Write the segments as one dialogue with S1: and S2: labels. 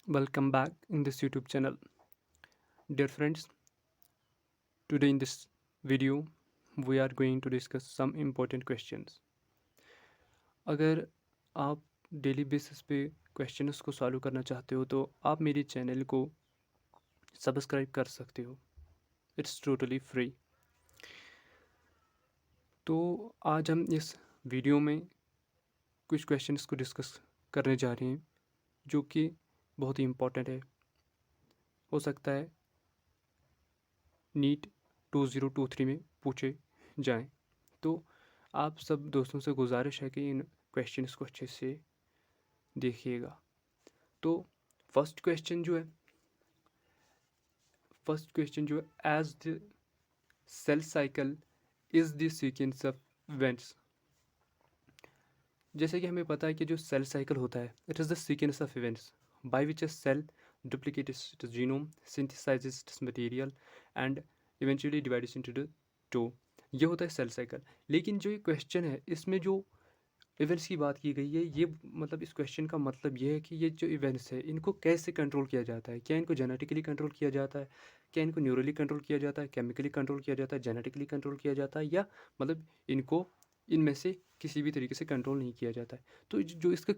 S1: Welcome back in this YouTube channel. Dear friends, today in this video we are going to discuss some important questions. अगर आप daily basis पे questions को solve करना चाहते हो तो आप मेरे चैनल को सब्सक्राइब कर सकते हो. It's totally free. तो आज हम इस वीडियो में कुछ क्वेश्चंस को डिस्कस करने जा रहे हैं जो कि बहुत ही इम्पोर्टेंट है. हो सकता है नीट 2023 में पूछे जाएं. तो आप सब दोस्तों से गुजारिश है कि इन क्वेश्चंस को अच्छे से देखिएगा. तो फर्स्ट क्वेश्चन जो है as the cell cycle is the sequence of events. जैसे कि हमें पता है कि जो सेल साइकिल होता है it is the sequence of events by which a cell duplicates its genome, synthesizes its material and eventually divides into the two. ये होता है सेल साइकिल. लेकिन जो ये क्वेश्चन है इसमें जो इवेंट्स की बात की गई है ये मतलब इस क्वेश्चन का मतलब ये है कि ये जो इवेंट्स है इनको कैसे कंट्रोल किया जाता है. क्या इनको जेनेटिकली कंट्रोल किया जाता है, क्या इनको न्यूरली कंट्रोल किया जाता है, केमिकली कंट्रोल किया जाता है, जेनेटिकली कंट्रोल किया जाता है, या मतलब इनको इनमें से किसी भी तरीके से कंट्रोल नहीं किया जाता है. तो जो इसका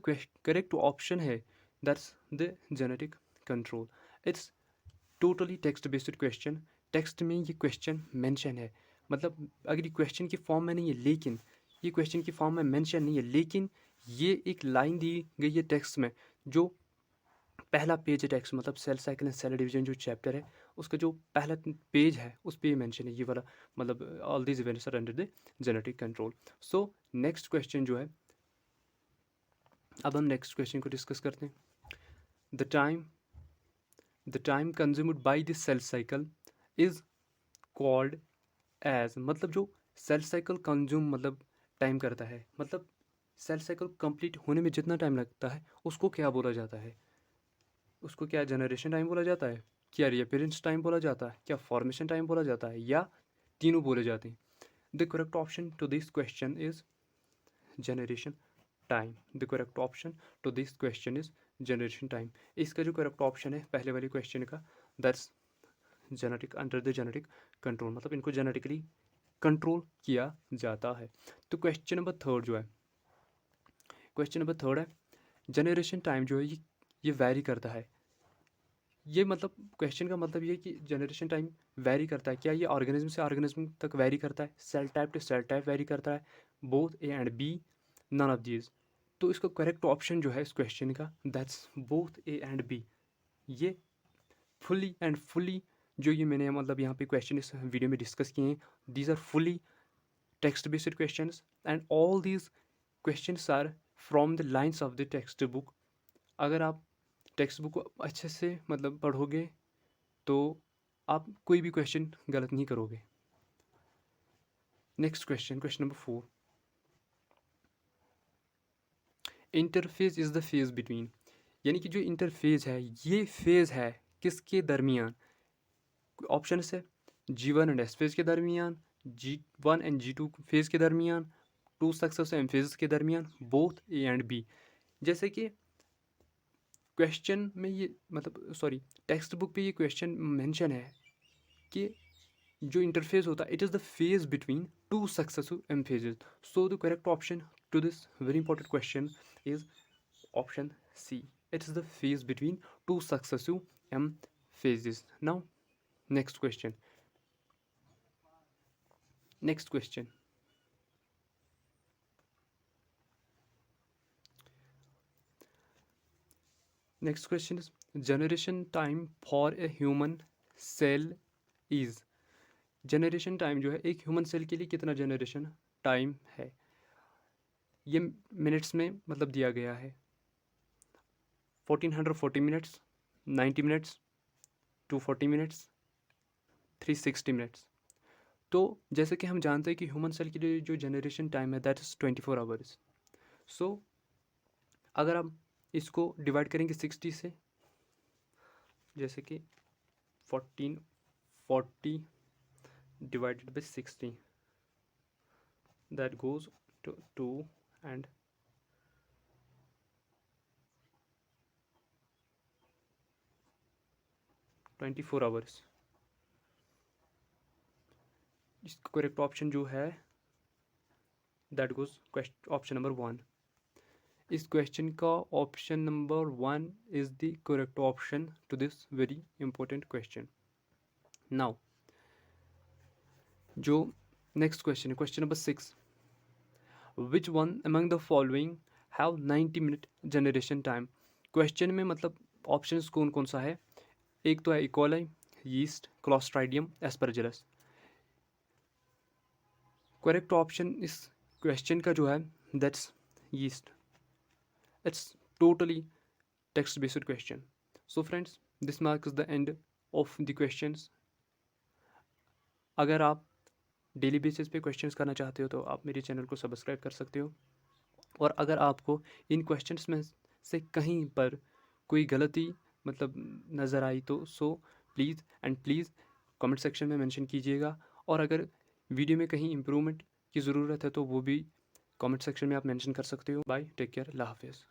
S1: करेक्ट ऑप्शन है that's the genetic control. It's totally text based question. Text में ये क्वेश्चन मेंशन है. मतलब अगर ये क्वेश्चन की फॉर्म में नहीं है लेकिन ये क्वेश्चन की फॉर्म में मेंशन नहीं है लेकिन ये एक लाइन दी गई है टेक्स्ट में. जो पहला पेज है टेक्स्ट मतलब cell cycle and cell division जो चैप्टर है उसका जो पहला पेज है उस पर मेंशन है ये वाला. मतलब all these events are under the genetic control. So next question जो है, अब हम नेक्स्ट क्वेश्चन को डिस्कस करते हैं. The time consumed by the cell cycle is called as. मतलब जो सेल साइकिल कंज्यूम मतलब टाइम करता है, मतलब सेल साइकिल कंप्लीट होने में जितना टाइम लगता है उसको क्या बोला जाता है. उसको क्या जनरेशन टाइम बोला जाता है, क्या रिअपेरेंस टाइम बोला जाता है, क्या फॉर्मेशन टाइम बोला जाता है, या तीनों बोले जाते हैं. The correct option to this question is generation time. The correct option to this question is generation time. इसका जो करेक्ट ऑप्शन है पहले वाले क्वेश्चन का that's genetic under the genetic control. मतलब इनको जेनेटिकली कंट्रोल किया जाता है. तो क्वेश्चन नंबर थर्ड जो है, क्वेश्चन नंबर थर्ड है जनरेशन टाइम जो है ये वैरी करता है. ये मतलब क्वेश्चन का मतलब ये है कि जनरेशन टाइम वैरी करता है. क्या ये ऑर्गेनिज्म से ऑर्गेनिज्म तक वैरी करता है, cell type to cell type vary करता है, both A and B, none of these. तो इसका करेक्ट ऑप्शन जो है इस क्वेश्चन का that's both A and B. ये फुली जो ये मैंने मतलब यहाँ पे क्वेश्चन इस वीडियो में डिस्कस किए हैं these are fully text based questions and all these questions are from the lines of the textbook. अगर आप टेक्स्ट बुक को अच्छे से मतलब पढ़ोगे तो आप कोई भी क्वेश्चन गलत नहीं करोगे. Next question, question number 4. Interface is the phase between. यानी कि जो इंटरफेज है ये फेज है किसके दरमियान. ऑप्शन है G1 एंड S फेज के दरमियान, G1 एंड G2 फेज के दरमियान, टू सक्सेसिव एम फेज के दरमियान, बोथ ए एंड बी. जैसे कि क्वेश्चन में ये मतलब सॉरी टेक्स्ट बुक पे ये क्वेश्चन मेंशन है कि जो इंटरफेस होता है it is the phase between two successive M phases. So the correct option to this very important question is option C. It is the phase between two successive M phases. Now, next question. Next question. Next question is generation time for a human cell is. Generation time जो है एक human cell के लिए कितना generation time है. ये minutes में मतलब दिया गया है 1440 मिनट्स, 90 मिनट्स, 240 मिनट्स, 360 मिनट्स. तो जैसे कि हम जानते हैं कि ह्यूमन सेल के लिए जो जनरेशन टाइम है दैट इज़ 24 आवर्स. सो अगर हम इसको डिवाइड करेंगे 60 से, जैसे कि 1440 divided by 60 that goes to 2 and 24 hours. इसका करेक्ट ऑप्शन जो है दैट गोज ऑप्शन नंबर 1। इस क्वेश्चन का option number 1 is the correct option to this very important question. Now जो नेक्स्ट क्वेश्चन है, question number 6, which one among the following have 90 minute generation time. Question में मतलब options कौन कौन सा है, एक तो है E coli, yeast, Clostridium, Aspergillus. Correct option इस क्वेश्चन का जो है that's yeast. It's totally text based question. So friends, this marks the end of the questions. अगर आप डेली बेसिस पे क्वेश्चंस करना चाहते हो तो आप मेरे चैनल को सब्सक्राइब कर सकते हो। और अगर आपको इन क्वेश्चंस में से कहीं पर कोई गलती मतलब नज़र आई तो प्लीज़ कमेंट सेक्शन में मेंशन कीजिएगा। और अगर वीडियो में कहीं इम्प्रूवमेंट की ज़रूरत है तो वो भी कमेंट सेक्शन में आप मेंशन कर सकते हो। बाय, टेक केयर, अल्लाह हाफिज़।